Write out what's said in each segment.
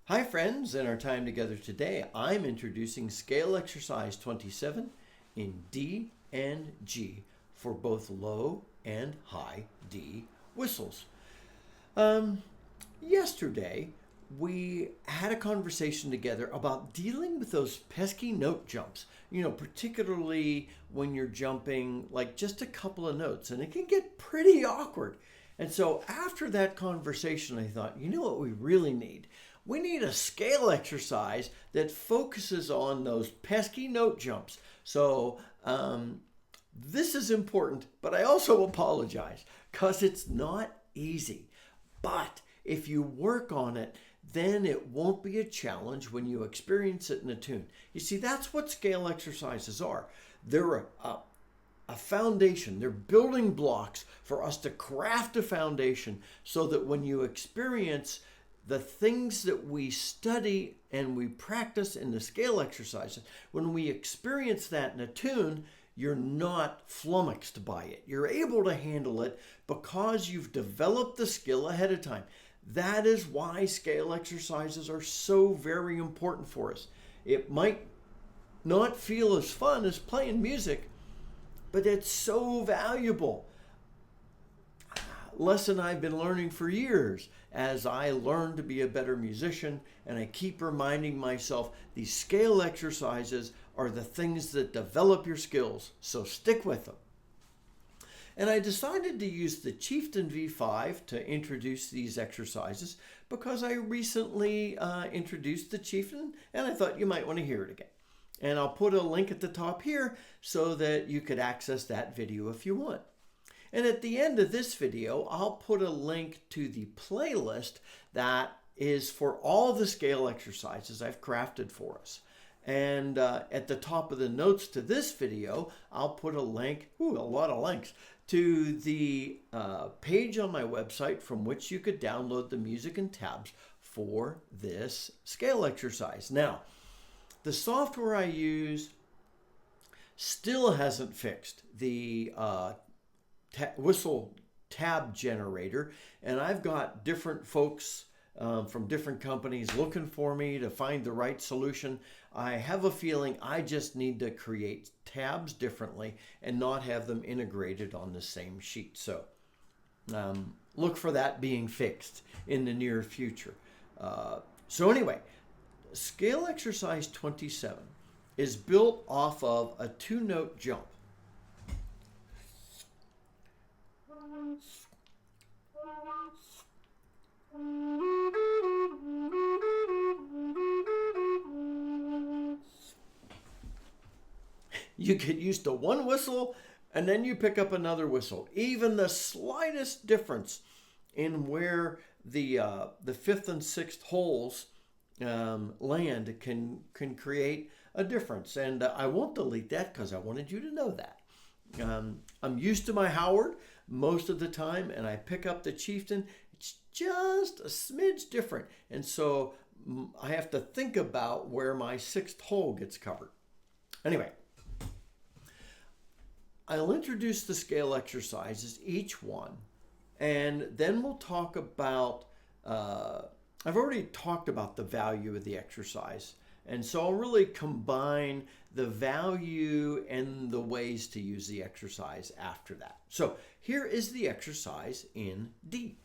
Hi friends, in our time together today, I'm introducing scale exercise 27 in D and G for both low and high D whistles. Um, Yesterday, we had a conversation together about dealing with those pesky note jumps, particularly when you're jumping like just a couple of notes, and it can get pretty awkward. And so after that conversation, I thought, you know what we really need? We need a scale exercise that focuses on those pesky note jumps. So this is important, but I also apologize because it's not easy. But if you work on it, then it won't be a challenge when you experience it in a tune. You see, that's what scale exercises are. They're a foundation. They're building blocks for us to craft a foundation so that when you experience the things that we study and we practice in the scale exercises, when we experience that in a tune, you're not flummoxed by it. You're able to handle it because you've developed the skill ahead of time. That is why scale exercises are so very important for us. It might not feel as fun as playing music, but it's so valuable. Lesson I've been learning for years as I learn to be a better musician, and I keep reminding myself these scale exercises are the things that develop your skills, so stick with them. And I decided to use the Chieftain V5 to introduce these exercises because I recently introduced the Chieftain, and I thought you might want to hear it again. And I'll put a link at the top here so that you could access that video if you want. And at the end of this video, I'll put a link to the playlist that is for all the scale exercises I've crafted for us. And at the top of the notes to this video, I'll put a link, a lot of links, to the page on my website from which you could download the music and tabs for this scale exercise. Now, the software I use still hasn't fixed the whistle tab generator, and I've got different folks from different companies looking for me to find the right solution. I have a feeling I just need to create tabs differently and not have them integrated on the same sheet. So look for that being fixed in the near future. So anyway, scale exercise 27 is built off of a two-note jump. You get used to one whistle and then you pick up another whistle. Even the slightest difference in where the fifth and sixth holes land can create a difference. And I won't delete that because I wanted you to know that. I'm used to my Howard most of the time, and I pick up the Chieftain. It's just a smidge different. And so I have to think about where my sixth hole gets covered. Anyway, I'll introduce the scale exercises, each one, and then we'll talk about, I've already talked about the value of the exercise. And so I'll really combine the value and the ways to use the exercise after that. So here is the exercise in D.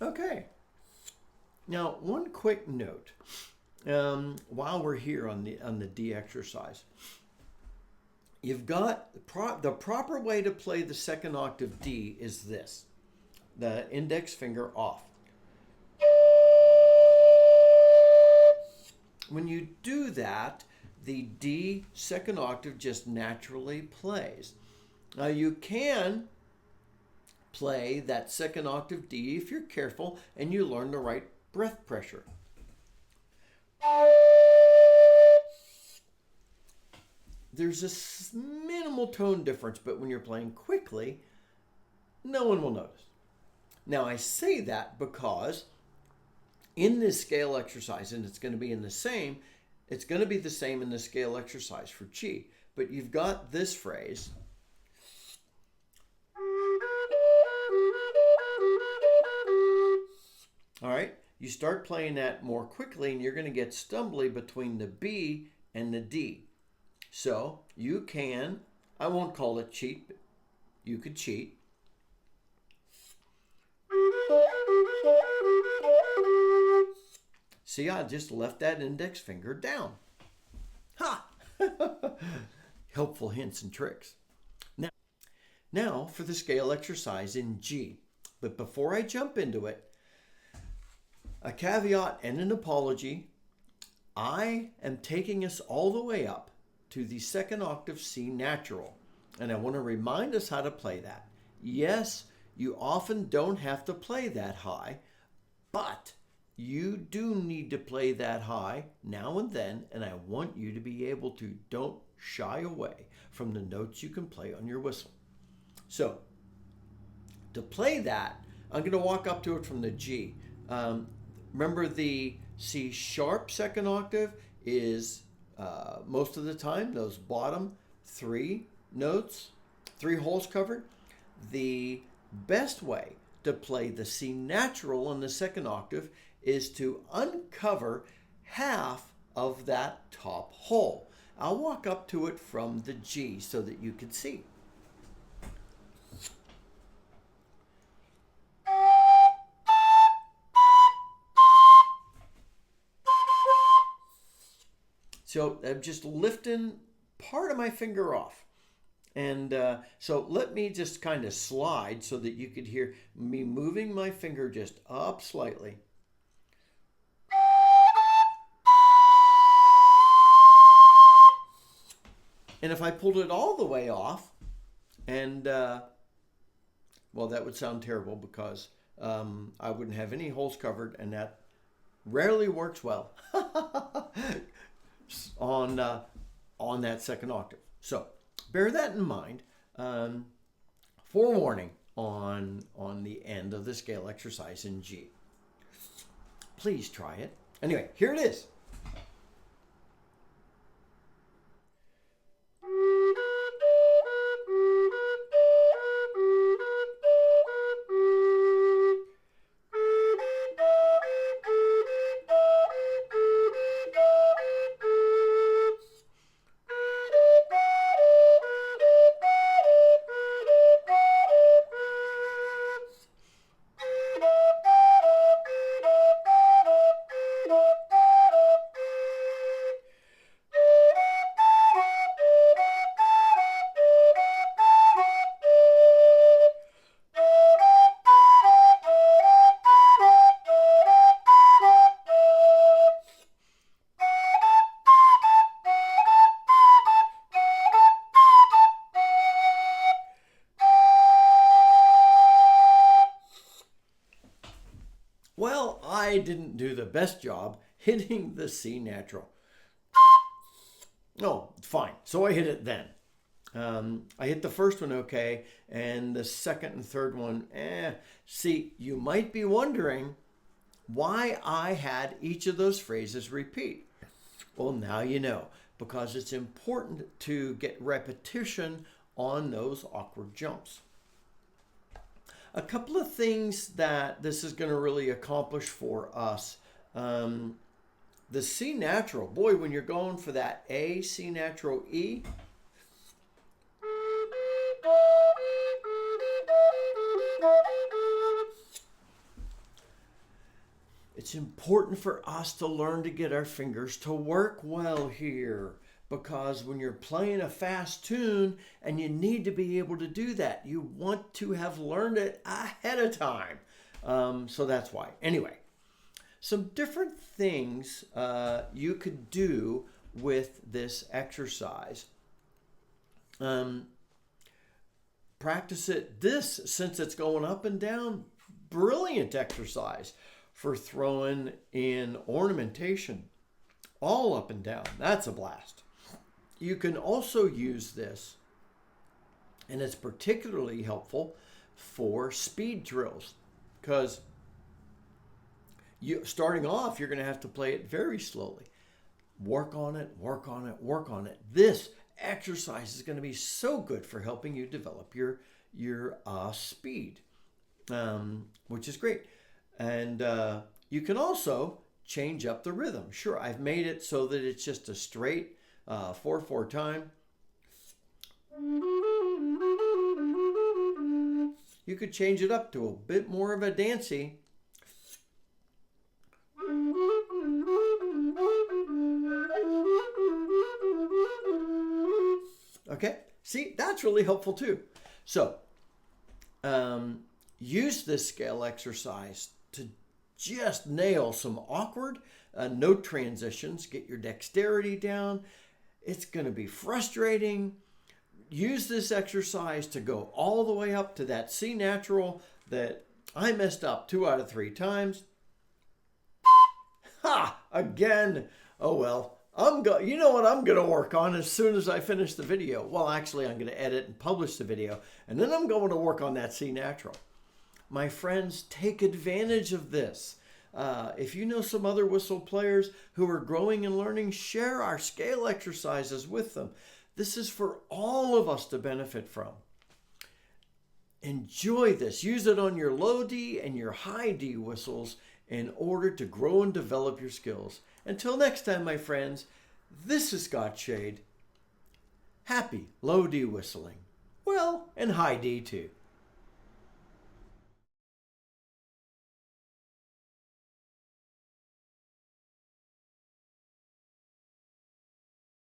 Okay. Now, one quick note while we're here on the D exercise. You've got the proper way to play the second octave D is this: the index finger off. When you do that, the D second octave just naturally plays. Now you can play that second octave D if you're careful and you learn the right breath pressure. There's a minimal tone difference, but when you're playing quickly, no one will notice. Now I say that because in this scale exercise, and it's going to be the same in the scale exercise for G, but you've got this phrase. All right, you start playing that more quickly and you're going to get stumbly between the B and the D. So you can, I won't call it cheat, but you could cheat. See, I just left that index finger down. Ha! Helpful hints and tricks. Now for the scale exercise in G. But before I jump into it, a caveat and an apology. I am taking us all the way up to the second octave C natural. And I want to remind us how to play that. Yes, you often don't have to play that high, but you do need to play that high now and then, and I want you to be able to don't shy away from the notes you can play on your whistle. So, to play that, I'm going to walk up to it from the G. Remember the C sharp second octave is most of the time those bottom three notes, three holes covered. The best way to play the C natural in the second octave is to uncover half of that top hole. I'll walk up to it from the G so that you can see. So I'm just lifting part of my finger off. And so let me just kind of slide so that you could hear me moving my finger just up slightly. And if I pulled it all the way off, and well, that would sound terrible because I wouldn't have any holes covered, and that rarely works well on that second octave. So bear that in mind. Forewarning on the end of the scale exercise in G. Please try it. Anyway, here it is. Well, I didn't do the best job hitting the C natural. No, fine. So I hit it then. I hit the first one okay, and the second and third one, See, you might be wondering why I had each of those phrases repeat. Well, now you know, because it's important to get repetition on those awkward jumps. A couple of things that this is going to really accomplish for us. The C natural, boy, when you're going for that A, C natural, E, it's important for us to learn to get our fingers to work well here because when you're playing a fast tune and you need to be able to do that, you want to have learned it ahead of time. So that's why. Anyway, some different things you could do with this exercise. Practice it. This, since it's going up and down, brilliant exercise for throwing in ornamentation. All up and down. That's a blast. You can also use this, and it's particularly helpful for speed drills, because starting off, you're going to have to play it very slowly. Work on it, work on it, work on it. This exercise is going to be so good for helping you develop your speed, which is great. And you can also change up the rhythm. Sure, I've made it so that it's just a straight 4/4 time. You could change it up to a bit more of a dancey. Okay, see, that's really helpful too. So, use this scale exercise to just nail some awkward note transitions, get your dexterity down. It's going to be frustrating. Use this exercise to go all the way up to that C natural that I messed up 2 out of 3 times. Ha! Again. Oh well. You know what I'm going to work on as soon as I finish the video? Well, actually, I'm going to edit and publish the video, and then I'm going to work on that C natural. My friends, take advantage of this. If you know some other whistle players who are growing and learning, share our scale exercises with them. This is for all of us to benefit from. Enjoy this. Use it on your low D and your high D whistles in order to grow and develop your skills. Until next time, my friends, this is Scott Shade. Happy low D whistling. Well, and high D too.